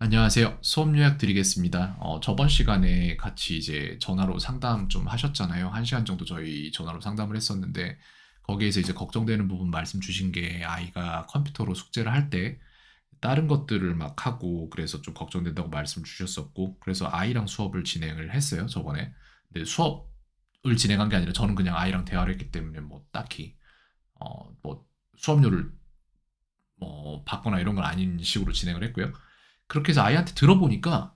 안녕하세요. 수업 요약 드리겠습니다. 저번 시간에 같이 이제 전화로 상담 좀 하셨잖아요. 1시간 정도 저희 전화로 상담을 했었는데, 거기에서 이제 걱정되는 부분 말씀 주신 게 아이가 컴퓨터로 숙제를 할 때 다른 것들을 막 하고 그래서 좀 걱정된다고 말씀 주셨었고, 그래서 아이랑 수업을 진행을 했어요, 저번에. 근데 수업을 진행한 게 아니라 저는 그냥 아이랑 대화를 했기 때문에 뭐 딱히, 뭐 수업료를 뭐 받거나 이런 건 아닌 식으로 진행을 했고요. 그렇게 해서 아이한테 들어보니까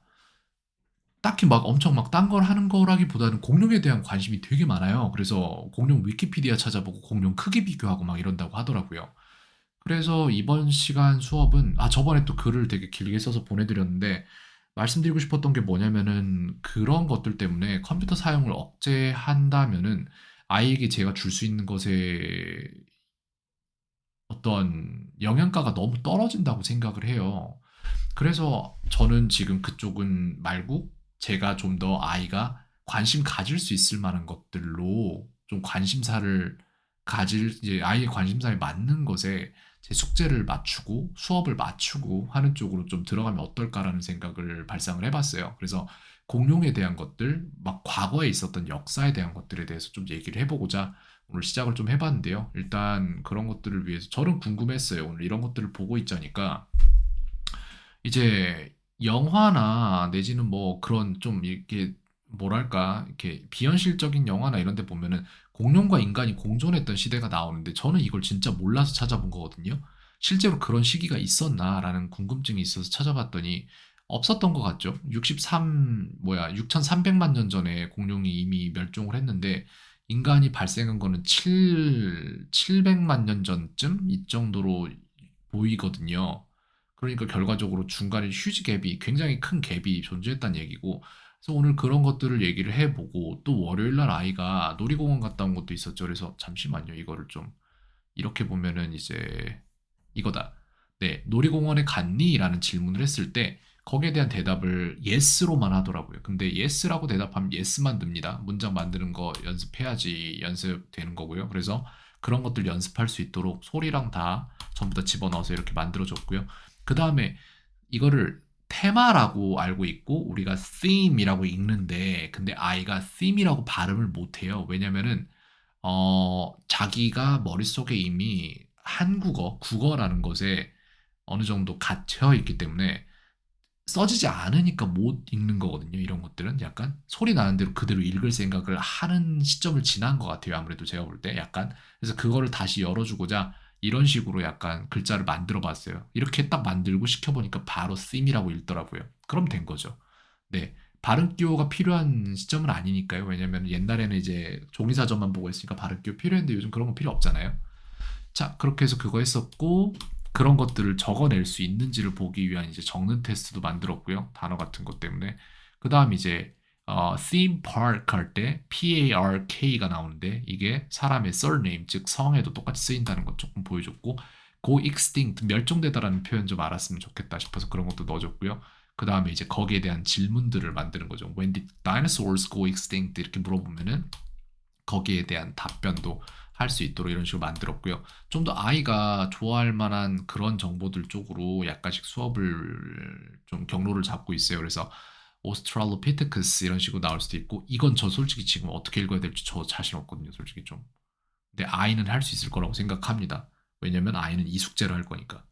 딱히 막 엄청 막 딴 걸 하는 거라기보다는 공룡에 대한 관심이 되게 많아요. 그래서 공룡 위키피디아 찾아보고 공룡 크기 비교하고 막 이런다고 하더라고요. 그래서 이번 시간 수업은 저번에 또 글을 되게 길게 써서 보내드렸는데 말씀드리고 싶었던 게 뭐냐면은 그런 것들 때문에 컴퓨터 사용을 억제한다면은 아이에게 제가 줄 수 있는 것에 어떤 영양가가 너무 떨어진다고 생각을 해요. 그래서 저는 지금 그쪽은 말고 제가 좀 더 아이가 관심 가질 수 있을 만한 것들로 좀 관심사를 가질 이제 아이의 관심사에 맞는 것에 제 숙제를 맞추고 수업을 맞추고 하는 쪽으로 좀 들어가면 어떨까라는 생각을 발상을 해봤어요. 그래서 공룡에 대한 것들, 막 과거에 있었던 역사에 대한 것들에 대해서 좀 얘기를 해보고자 오늘 시작을 좀 해봤는데요. 일단 그런 것들을 위해서 저는 궁금했어요. 오늘 이런 것들을 보고 있자니까 이제 영화나 내지는 뭐 그런 좀 이렇게 뭐랄까 이렇게 비현실적인 영화나 이런 데 보면은 공룡과 인간이 공존했던 시대가 나오는데 저는 이걸 진짜 몰라서 찾아본 거거든요. 실제로 그런 시기가 있었나라는 궁금증이 있어서 찾아봤더니 없었던 것 같죠. 6,300만 년 전에 공룡이 이미 멸종을 했는데 인간이 발생한 거는 700만 년 전쯤 이 정도로 보이거든요. 그러니까 결과적으로 중간에 휴지 갭이 굉장히 큰 갭이 존재했다는 얘기고 그래서 오늘 그런 것들을 얘기를 해보고 또 월요일 날 아이가 놀이공원 갔다 온 것도 있었죠. 그래서 잠시만요. 이거를 좀 이렇게 보면은 이제 이거다. 네, 놀이공원에 갔니? 라는 질문을 했을 때 거기에 대한 대답을 yes로만 하더라고요. 근데 yes라고 대답하면 yes만 듭니다. 문장 만드는 거 연습해야지 연습되는 거고요. 그래서 그런 것들 연습할 수 있도록 소리랑 다 전부 다 집어넣어서 이렇게 만들어줬고요. 그 다음에 이거를 테마라고 알고 있고 우리가 theme이라고 읽는데 근데 아이가 theme이라고 발음을 못해요. 왜냐면은 자기가 머릿속에 이미 한국어, 국어라는 것에 어느 정도 갇혀 있기 때문에 써지지 않으니까 못 읽는 거거든요. 이런 것들은 약간 소리 나는 대로 그대로 읽을 생각을 하는 시점을 지난 것 같아요. 아무래도 제가 볼 때 약간 그래서 그거를 다시 열어주고자 이런 식으로 약간 글자를 만들어 봤어요. 이렇게 딱 만들고 시켜보니까 바로 them이라고 읽더라고요. 그럼 된 거죠. 네. 발음 기호가 필요한 시점은 아니니까요. 왜냐면 옛날에는 이제 종이사전만 보고 했으니까 발음 기호 필요했는데 요즘 그런 거 필요 없잖아요. 자, 그렇게 해서 그거 했었고 그런 것들을 적어낼 수 있는지를 보기 위한 이제 적는 테스트도 만들었고요. 단어 같은 것 때문에. 그다음 이제 theme park 할 때 PARK가 나오는데 이게 사람의 surname 즉 성에도 똑같이 쓰인다는 것 조금 보여줬고 go extinct 멸종되다라는 표현 좀 알았으면 좋겠다 싶어서 그런 것도 넣어줬고요. 그 다음에 이제 거기에 대한 질문들을 만드는 거죠. When did dinosaurs go extinct? 이렇게 물어보면은 거기에 대한 답변도 할 수 있도록 이런 식으로 만들었고요. 좀 더 아이가 좋아할 만한 그런 정보들 쪽으로 약간씩 수업을 좀 경로를 잡고 있어요. 그래서 오스트랄로피테크스 이런 식으로 나올 수도 있고 이건 저 솔직히 지금 어떻게 읽어야 될지 저 자신 없거든요. 솔직히 좀. 근데 아이는 할 수 있을 거라고 생각합니다. 왜냐면 아이는 이 숙제를 할 거니까.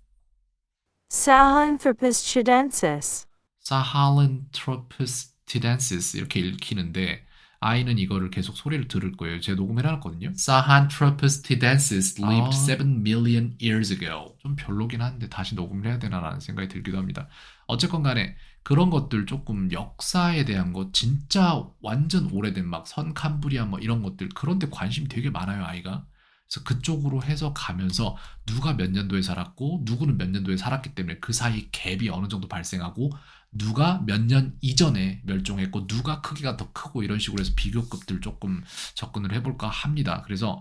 Sahelanthropus chilensis. 사할란트로푸스 티덴시스 이렇게 읽히는데 아이는 이거를 계속 소리를 들을 거예요. 제가 녹음해 놨거든요. 사할란트로푸스 티덴시스 lived 7 million years ago. 좀 별로긴 한데 다시 녹음을 해야 되나라는 생각이 들기도 합니다. 어쨌건 간에 그런 것들 조금 역사에 대한 것 진짜 완전 오래된 막 선캄브리아 뭐 이런 것들 그런 데 관심이 되게 많아요, 아이가. 그래서 그쪽으로 해서 가면서 누가 몇 년도에 살았고 누구는 몇 년도에 살았기 때문에 그 사이 갭이 어느 정도 발생하고 누가 몇 년 이전에 멸종했고 누가 크기가 더 크고 이런 식으로 해서 비교급들 조금 접근을 해볼까 합니다. 그래서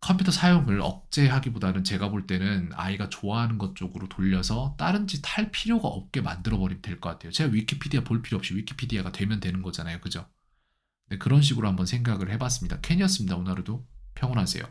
컴퓨터 사용을 억제하기보다는 제가 볼 때는 아이가 좋아하는 것 쪽으로 돌려서 다른 짓 할 필요가 없게 만들어 버리면 될 것 같아요. 제가 위키피디아 볼 필요 없이 위키피디아가 되면 되는 거잖아요. 그죠? 네, 그런 식으로 한번 생각을 해봤습니다. 캔이었습니다. 오늘 하루도 평온하세요.